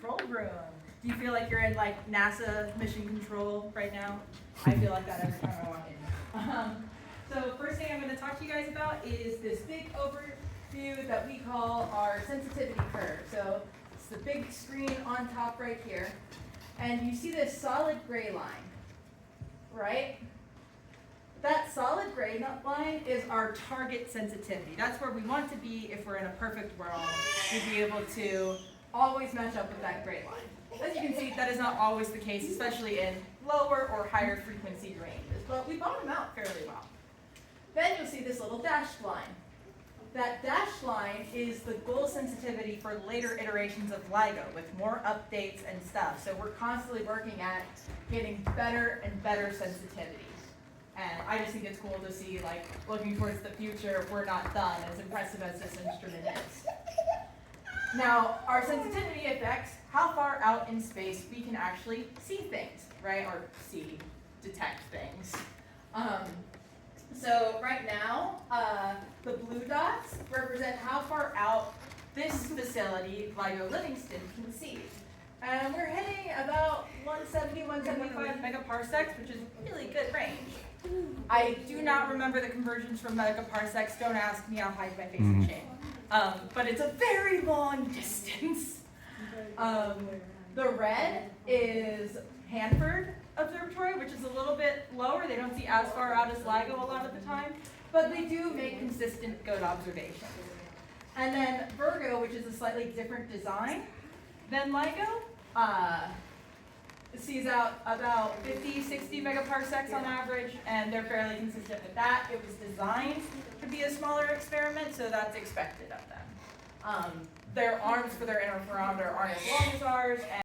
control room. Do you feel like you're in like NASA mission control right now? I feel like that every time I walk in. So first thing I'm going to talk to you guys about is this big overview that we call our sensitivity curve. So it's the big screen on top right here. And you see this solid gray line, right? That solid gray line is our target sensitivity. That's where we want to be if we're in a perfect world. We'd be able to always match up with that gray line. As you can see, that is not always the case, especially in lower or higher frequency ranges, but we bottom out fairly well. Then you'll see this little dashed line. That dashed line is the goal sensitivity for later iterations of LIGO with more updates and stuff. So we're constantly working at getting better and better sensitivities. And I just think it's cool to see, like, looking towards the future, we're not done, as impressive as this instrument is. Now, our sensitivity affects how far out in space we can actually see things, right? Or detect things. So right now, the blue dots represent how far out this facility, LIGO Livingston, can see. And we're hitting about 170, 175 megaparsecs, which is really good range. I do not remember the conversions from megaparsecs. Don't ask me, I'll hide my face in shame. But it's a very long distance. The red is Hanford Observatory, which is a little bit lower. They don't see as far out as LIGO a lot of the time, but they do make consistent good observations. And then Virgo, which is a slightly different design than LIGO, sees out about 50, 60 megaparsecs on average, and they're fairly consistent with that. It was designed to be a smaller experiment, so that's expected of them. Their arms for their interferometer aren't as long as ours,